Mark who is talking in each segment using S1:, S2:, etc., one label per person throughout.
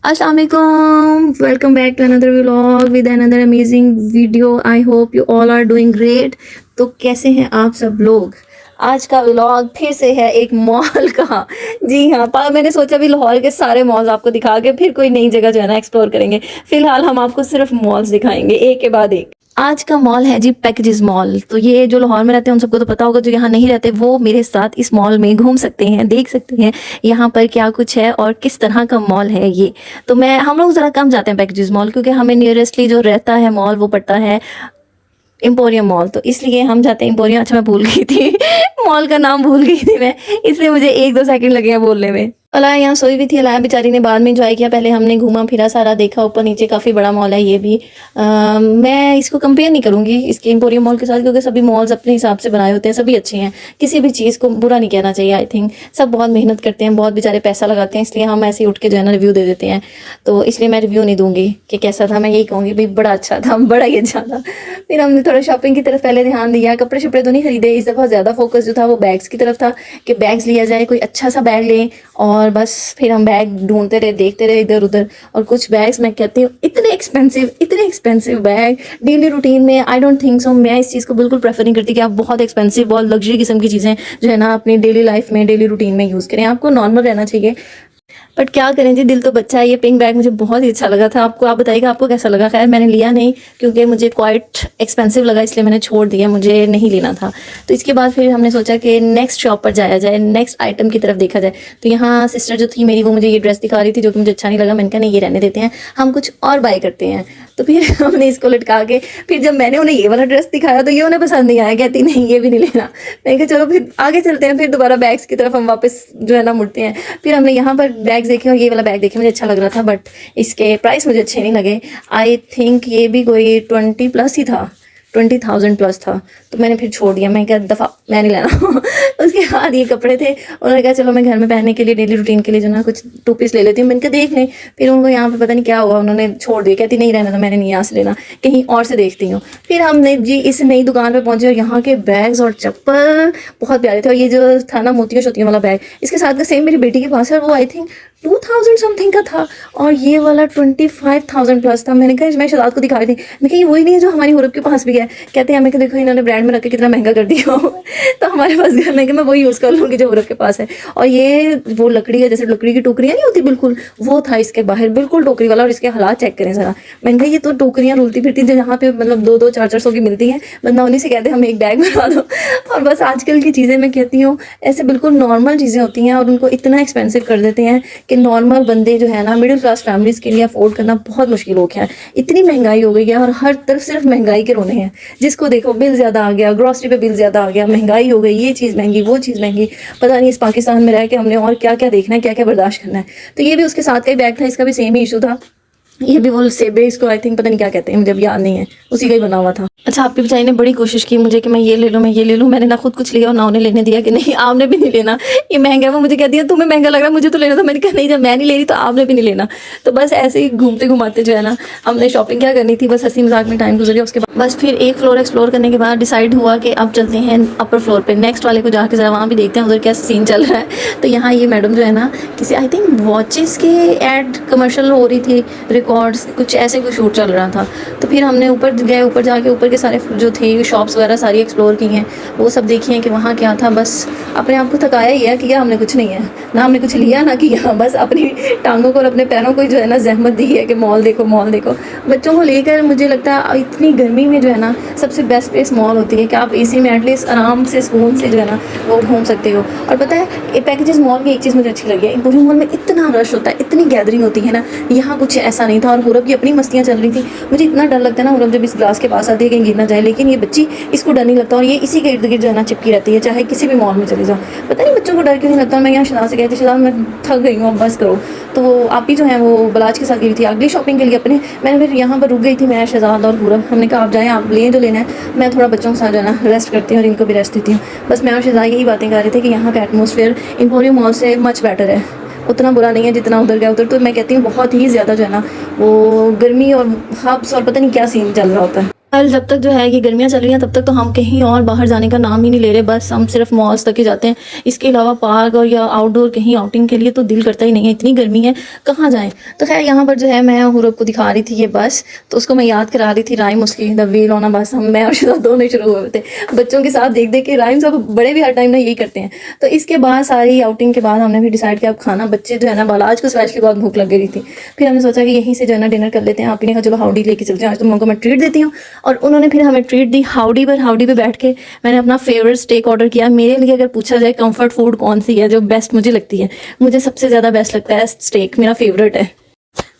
S1: अस्सलाम वालेकुम, welcome back to another vlog with another amazing video. I hope you all are doing great. तो कैसे हैं आप सब लोग? आज का व्लॉग फिर से है एक मॉल का। जी हाँ, मैंने सोचा भी लाहौर के सारे मॉल्स आपको दिखा के फिर कोई नई जगह जो है ना एक्सप्लोर करेंगे। फिलहाल हम आपको सिर्फ मॉल्स दिखाएंगे एक के बाद एक। आज का मॉल है जी पैकेजेस मॉल। तो ये जो लाहौर में रहते हैं उन सबको तो पता होगा, जो यहाँ नहीं रहते वो मेरे साथ इस मॉल में घूम सकते हैं, देख सकते हैं यहाँ पर क्या कुछ है और किस तरह का मॉल है ये। तो हम लोग ज़रा कम जाते हैं पैकेजेस मॉल, क्योंकि हमें नियरेस्टली जो रहता है मॉल वो पड़ता है एम्पोरियम मॉल। तो इसलिए हम जाते हैं एम्पोरियम। अच्छा, मैं भूल गई थी मॉल का नाम भूल गई थी मैं, इसलिए मुझे 1-2 सेकंड लगे हैं बोलने में। अलाया यहाँ सोई हुई थी। अलाया बेचारी ने बाद में एंजॉय किया। पहले हमने घूमा फिरा, सारा देखा, ऊपर नीचे काफ़ी बड़ा मॉल है ये भी। मैं इसको कंपेयर नहीं करूँगी इसके एम्पोरियम मॉल के साथ, क्योंकि सभी मॉल्स अपने हिसाब से बनाए होते हैं, सभी अच्छे हैं। किसी भी चीज़ को बुरा नहीं कहना चाहिए। आई थिंक सब बहुत मेहनत करते हैं, बहुत बेचारे पैसा लगाते हैं, इसलिए हम ऐसे ही उठ के जो है ना रिव्यू दे देते हैं। तो इसलिए मैं रिव्यू नहीं दूंगी कि कैसा था, मैं यही कहूँगी भाई बड़ा अच्छा था, बड़ा ही अच्छा था। फिर हमने थोड़ा शॉपिंग की तरफ पहले ध्यान दिया। कपड़े शपड़े तो नहीं खरीदे इस दफ़ा, ज़्यादा फोकस जो था वो बैग्स की तरफ था कि बैग्स लिया जाए, कोई अच्छा सा बैग लें। और बस फिर हम बैग ढूंढते रहे, देखते रहे इधर उधर। और कुछ बैग्स मैं कहती हूँ इतने एक्सपेंसिव बैग डेली रूटीन में, आई डोंट थिंक सो। मैं इस चीज़ को बिल्कुल प्रेफर नहीं करती कि आप बहुत एक्सपेंसिव, बहुत लग्जरी किस्म की चीज़ें जो है ना अपनी डेली लाइफ में, डेली रूटीन में यूज़ करें। आपको नॉर्मल रहना चाहिए। बट क्या करें जी, दिल तो बच्चा है। ये पिंक बैग मुझे बहुत ही अच्छा लगा था। आप बताइएगा आपको कैसा लगा? खैर मैंने लिया नहीं क्योंकि मुझे क्वाइट एक्सपेंसिव लगा, इसलिए मैंने छोड़ दिया, मुझे नहीं लेना था। तो इसके बाद फिर हमने सोचा कि नेक्स्ट शॉप पर जाया जाए, नेक्स्ट आइटम की तरफ देखा जाए। तो यहाँ सिस्टर जो थी मेरी, वो मुझे ये ड्रेस दिखा रही थी जो कि मुझे अच्छा नहीं लगा। मैंने कहा नहीं, ये रहने देते हैं, हम कुछ और बाय करते हैं। तो फिर हमने इसको लटका के, फिर जब मैंने उन्हें ये वाला ड्रेस दिखाया तो ये उन्हें पसंद नहीं आया, कहती नहीं ये भी नहीं लेना। मैंने कहा चलो फिर आगे चलते हैं। फिर दोबारा बैग्स की तरफ हम वापस जो है ना मुड़ते हैं। फिर हमने यहाँ पर बैग्स देखे और ये वाला बैग देखे, मुझे अच्छा लग रहा था, बट इसके प्राइस मुझे अच्छे नहीं लगे। आई थिंक ये भी कोई 20+ ही था, 20,000 प्लस था। तो मैंने फिर छोड़ दिया, मैं क्या दफ़ा मैं नहीं लेना। उसके बाद ये कपड़े थे, उन्होंने कहा चलो मैं घर में पहनने के लिए, डेली रूटीन के लिए जो ना कुछ 2 पीस ले लेती हूँ। मैंने कहा देख लें। फिर उनको यहाँ पे पता नहीं क्या हुआ, उन्होंने छोड़ दिया, कहती नहीं रहना, तो मैंने नहीं यहाँ से लेना, कहीं और से देखती हूँ। फिर हमने जी इस नई दुकान पर पहुँचे और यहाँ के बैग्स और चप्पल बहुत प्यारे थे। और ये जो था ना मोतियों शोतियों वाला बैग, इसके साथ का सेम मेरी बेटी के पास है, वो आई थिंक 2000 समथिंग का था। और ये वाला 25,000 प्लस था। मैंने कहा मैं शहजाद को दिखा रही थी, मैं कहा ये वही नहीं है जो हमारी हुरब के पास भी है। कहते हैं हमें कि देखो इन्होंने ब्रांड में रख के कितना महंगा कर दिया हो। तो हमारे पास घर में कि मैं वही यूज़ कर लूँगी जो हुरब के पास है। और ये वो लकड़ी है, जैसे लकड़ी की टोकरियाँ नहीं होती, बिल्कुल वो था इसके बाहर, बिल्कुल टोकरी वाला। और इसके हालात चेक करें ज़रा। मैंने कहा ये तो टोकरियाँ रुलती फिरती जहाँ पे मतलब 2-2, 4-400 की मिलती हैं, बंदा उन्हीं से कहते हैं हमें एक बैग बनवा दो। और बस आजकल की चीज़ें मैं कहती हूँ ऐसे बिल्कुल नॉर्मल चीज़ें होती हैं और उनको इतना एक्सपेंसिव कर देते हैं कि नॉर्मल बंदे जो है ना, मिडिल क्लास फैमिलीज़ के लिए अफोर्ड करना बहुत मुश्किल हो गया है। इतनी महंगाई हो गई है और हर तरफ सिर्फ महंगाई के रोने हैं। जिसको देखो बिल ज़्यादा आ गया, ग्रॉसरी पे बिल ज़्यादा आ गया, महंगाई हो गई, ये चीज़ महंगी, वो चीज़ महंगी। पता नहीं इस पाकिस्तान में रह के हमने और क्या क्या देखना है, क्या क्या बर्दाश्त करना है। तो ये भी उसके साथ का ही बैग था, इसका भी सेम ही इशू था। ये भी वो सेबे, इसको आई थिंक पता नहीं क्या कहते हैं, मुझे अब याद नहीं है, उसी का ही बना हुआ था। अच्छा, आपकी बेचारी ने बड़ी कोशिश की मुझे कि मैं ये ले लूँ, मैं ये ले लूँ। मैंने ना खुद कुछ लिया और ना उन्हें लेने दिया कि नहीं आपने भी नहीं लेना, ये महंगा है। वो मुझे कहती है तुम्हें महंगा लग रहा है, मुझे तो लेना था। मैंने कहा नहीं, जब मैं नहीं ले रही तो आपने भी नहीं लेना। तो बस ऐसे ही घूमते घुमाते जो है ना हमने शॉपिंग क्या करनी थी, बस हंसी मजाक में टाइम गुजर गया। उसके बाद बस फिर एक फ्लोर एक्सप्लोर करने के बाद डिसाइड हुआ कि अब चलते हैं अपर फ्लोर पे, नेक्स्ट वाले को जाके ज़रा वहाँ भी देखते हैं उधर क्या सीन चल रहा है। तो यहाँ ये मैडम जो है ना किसी आई थिंक वॉचेस के एड कमर्शियल हो रही थी, रिकॉर्ड्स कुछ ऐसे कोई शूट चल रहा था। तो फिर हमने ऊपर गए, ऊपर जाके ऊपर के सारे जो थे शॉप्स वगैरह सारी एक्सप्लोर की हैं, वो सब देखी हैं कि वहाँ क्या था। बस अपने आप को थकाया ही है, किया हमने कुछ नहीं है, ना हमने कुछ लिया ना किया, बस अपनी टांगों को और अपने पैरों को जो है ना जहमत दी है कि मॉल देखो मॉल देखो। बच्चों को लेकर मुझे लगता है इतनी गर्मी में जो है ना सबसे बेस्ट प्लेस मॉल होती है कि आप एसी में एटलीस्ट आराम से सुकून से जो है ना वो घूम सकते हो। और पता है पैकेजेस मॉल की एक चीज़ मुझे अच्छी लगी है, पूरे मॉल में इतना रश होता है, इतनी गैदरिंग होती है ना, यहाँ कुछ ऐसा नहीं था। और हुरब की अपनी मस्तियाँ चल रही थी। मुझे इतना डर लगता है ना हुरब जब इस ग्लास के पास आती है कहीं गिर ना जाए, लेकिन ये बच्ची इसको डर नहीं लगता और ये इसी के इर्द गिर्द जो है ना चिपकी रहती है, चाहे किसी भी मॉल में चले जाओ। पता नहीं बच्चों को डर क्यों नहीं लगता। मैं यहाँ शहजाद से कहती शहजाद मैं थक गई हूँ, अब बस करो। तो वो आप ही जो है वो बलाज के साथ गई थी अगली शॉपिंग के लिए अपने। मैंने फिर यहाँ पर रुक गई थी, मैं शहजाद और हुरब। हमने कहा आप जाएँ, आप लें जो लेना है, मैं थोड़ा बच्चों के साथ जो है ना रेस्ट करती हूँ और इनको भी रेस्ट देती हूँ। बस मैं और शहजाद यही बातें कर रहे थे कि यहाँ का एटमोसफेयर एम्पोरियम मॉल से मच बेटर है, उतना बुरा नहीं है जितना उधर गया। उधर तो मैं कहती हूँ बहुत ही ज़्यादा जो है ना वो गर्मी और हब्स और पता नहीं क्या सीन चल रहा होता है। कल जब तक जो है ये गर्मियाँ चल रही हैं तब तक तो हम कहीं और बाहर जाने का नाम ही नहीं ले रहे, बस हम सिर्फ मॉल्स तक ही जाते हैं। इसके अलावा पार्क और या आउटडोर कहीं आउटिंग के लिए तो दिल करता ही नहीं है, इतनी गर्मी है कहाँ जाएं। तो खैर यहाँ पर जो है मैं हुरब को दिखा रही थी ये बस, तो उसको मैं याद करा रही थी राइम उसकी, द व्हील ऑन अ बस। हम मैं और शहजाद दोनों शुरू हुए थे बच्चों के साथ देख देख के, राइम सब बड़े भी हर टाइम ना यही करते हैं। तो इसके बाद सारी आउटिंग के बाद हमने भी डिसाइड किया अब खाना, बच्चे जो है ना बालाज को स्पेशली बहुत भूख लग गई थी। फिर हमने सोचा कि यहीं से जो है ना डिनर कर लेते हैं। आप ही ने कहा चलो हाउडी लेके चलते हैं, आज तुम लोगों को मैं ट्रीट देती हूँ। और उन्होंने फिर हमें ट्रीट दी हाउडी पर। हाउडी पे बैठ के मैंने अपना फेवरेट स्टेक ऑर्डर किया। मेरे लिए अगर पूछा जाए कंफर्ट फूड कौन सी है जो बेस्ट मुझे लगती है, मुझे सबसे ज़्यादा बेस्ट लगता है स्टेक, मेरा फेवरेट है।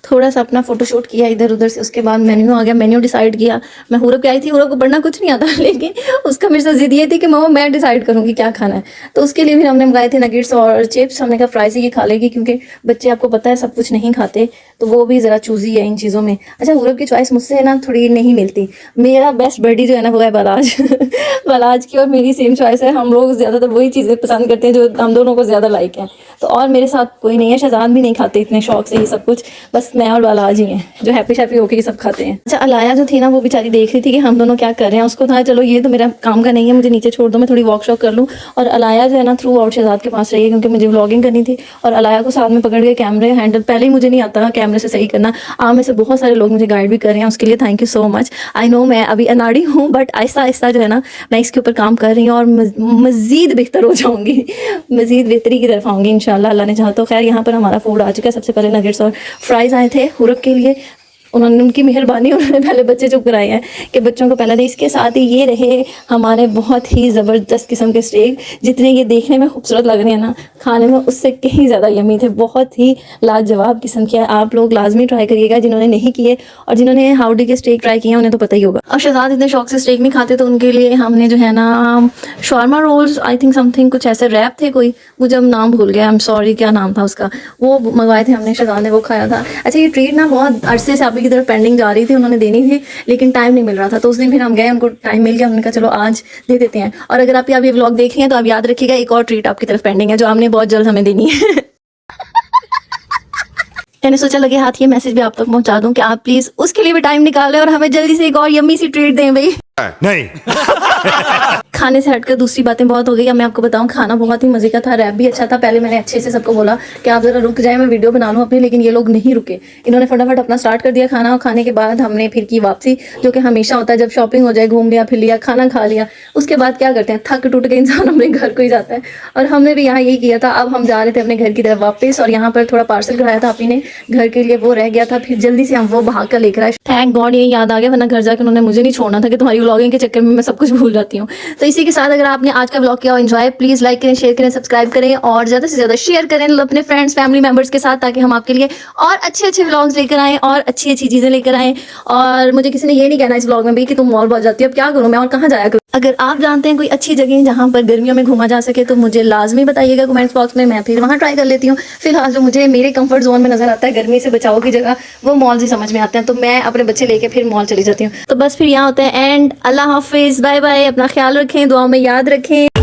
S1: थोड़ा सा अपना फोटोशूट किया इधर उधर से, उसके बाद मेन्यू आ गया, मेन्यू डिसाइड किया। मैं हुरब पे आई थी, हुरब को पढ़ना कुछ नहीं आता लेकिन उसका मेरे साथ जिद ये थी कि मम्मा मैं डिसाइड करूँगी क्या खाना है। तो उसके लिए फिर हमने मंगाए थे नगेट्स और चिप्स। हमने कहा फ्राइज ही खा लेगी क्योंकि बच्चे आपको पता है सब कुछ नहीं खाते, तो वो भी ज़रा चूजी है इन चीज़ों में। अच्छा हुरब की चॉइस मुझसे ना थोड़ी नहीं मिलती। मेरा बेस्ट बर्डी जो है ना वो है बालाज बालाज की और मेरी सेम चॉइस है। हम लोग ज़्यादातर वही चीज़ें पसंद करते हैं जो हम दोनों को ज़्यादा लाइक हैं। तो और मेरे साथ कोई नहीं है, शहजाद भी नहीं खाते इतने शौक से ये सब कुछ, बस मैं और बालाज ही हैं जो हैप्पी शैप्पी होके ये सब खाते हैं। अच्छा अलाया जो थी ना वो बेचारी देख रही थी कि हम दोनों क्या कर रहे हैं। उसको था चलो ये तो मेरा काम का नहीं है, मुझे नीचे छोड़ दो, मैं थोड़ी वॉक शॉक कर लूँ। और अलाया जो है ना थ्रू आउट शहजाद के पास रही है क्योंकि मुझे व्लॉगिंग करनी थी। और अलाया को साथ में पकड़ के कैमरे हैंडल, पहले ही मुझे नहीं आता कैमरे से सही करना। आप में से बहुत सारे लोग मुझे गाइड भी कर रहे हैं, उसके लिए thank you so much. I know मैं अभी अनाड़ी हूँ बट आहिस्ता आहिस्ता जो है ना मैं इसके ऊपर काम कर रही हूँ और मज़ीद बेहतर हो जाऊँगी, मज़ीद बेहतरी की तरफ आऊँगी इंशाल्लाह अल्लाह ने चाहा तो। खैर यहाँ पर हमारा फूड आ चुका है। सबसे पहले नगेट्स और फ्राइज़ आए थे हुरब के लिए, उन्होंने उनकी मेहरबानी, उन्होंने पहले बच्चे चुप कराए हैं कि बच्चों को पहले दे। इसके साथ ही ये रहे हमारे बहुत ही ज़बरदस्त किस्म के स्टेक, जितने ये देखने में खूबसूरत लग रहे हैं ना खाने में उससे कहीं ज़्यादा यमी थे, बहुत ही लाजवाब किस्म के। आप लोग लाजमी ट्राई करिएगा जिन्होंने नहीं किए, और जिन्होंने हाउडी के स्टेक ट्राई किए उन्हें तो पता ही होगा। अब शहजाद इतने शौक से स्टेक नहीं खाते तो उनके लिए हमने जो है ना shawarma rolls, I think something कुछ ऐसे रैप थे कोई, मुझे अब नाम भूल गया, आई एम सॉरी क्या नाम था उसका, वो मंगवाए थे हमने, शहजाद ने वो खाया था। अच्छा ये ट्रीट ना बहुत अरसे से की तरफ पेंडिंग जा रही थी, उन्होंने देनी थी लेकिन टाइम नहीं मिल रहा था। तो उस दिन फिर हम गए, उनको टाइम मिल गया, हमने कहा चलो आज दे देते हैं। और अगर आप ये व्लॉग देख रहे हैं तो आप याद रखिएगा एक और ट्रीट आपकी तरफ पेंडिंग है जो आपने बहुत जल्द हमें देनी है मैंने सोचा लगे हाथ ये मैसेज भी आप तक पहुंचा दूं कि आप प्लीज उसके लिए भी टाइम निकालें और हमें जल्दी से एक और यम्मी सी ट्रीट दें भाई।
S2: नहीं
S1: खाने से हटकर दूसरी बातें बहुत हो गई। अब मैं आपको बताऊं खाना बहुत ही मजे का था, रैप भी अच्छा था। पहले मैंने अच्छे से सबको बोला कि आप जरा रुक जाए, मैं वीडियो बना लूं अपनी, लेकिन ये लोग नहीं रुके। इन्होंने फटाफट अपना स्टार्ट कर दिया खाना। और खाने के बाद हमने फिर की वापसी, जो कि हमेशा होता है जब शॉपिंग हो जाए, घूम लिया फिर लिया खाना खा लिया, उसके बाद क्या करते हैं थक टूट के इंसान अपने घर को ही जाता है। और हमने भी यहाँ यही किया था। अब हम जा रहे थे अपने घर की तरफ वापस, और यहाँ पर थोड़ा पार्सल कराया था अपनी ने घर के लिए, वो रह गया था, फिर जल्दी से हम वो भाग कर लेकर आए। थैंक गॉड ये याद आ गया, वरना घर जाकर उन्होंने मुझे नहीं छोड़ना था कि तुम्हारी व्लॉगिंग के चक्कर में मैं सब कुछ भूल जाती हूँ। तो इसी के साथ अगर आपने आज का व्लॉग किया हो एंजॉय, प्लीज लाइक करें, शेयर करें, सब्सक्राइब करें और ज्यादा से ज्यादा शेयर करें अपने फ्रेंड्स फैमिली मेंबर्स के साथ, ताकि हम आपके लिए और अच्छे अच्छे व्लॉग्स लेकर आएँ और अच्छी अच्छी चीजें लेकर आएँ। और मुझे किसी ने ये नहीं कहना इस व्लॉग में भी कि तुम मॉल बहुत जाती हो, अब क्या करूँ मैं और कहाँ जाया करूँ। अगर आप जानते हैं कोई अच्छी जगह जहाँ पर गर्मियों में घूमा जा सके तो मुझे लाजमी बताइएगा कमेंट्स बॉक्स में, मैं फिर वहाँ ट्राई कर लेती हूँ। फिलहाल जो मुझे मेरे कंफर्ट जोन में नजर आता है गर्मी से बचाव की जगह, वो मॉल ही समझ में आते हैं, तो मैं अपने बच्चे लेके फिर मॉल चली जाती हूँ। तो बस फिर यहाँ होते हैं एंड। अल्लाह हाफिज, बाय बाय, अपना ख्याल रखें, दुआ में याद रखें।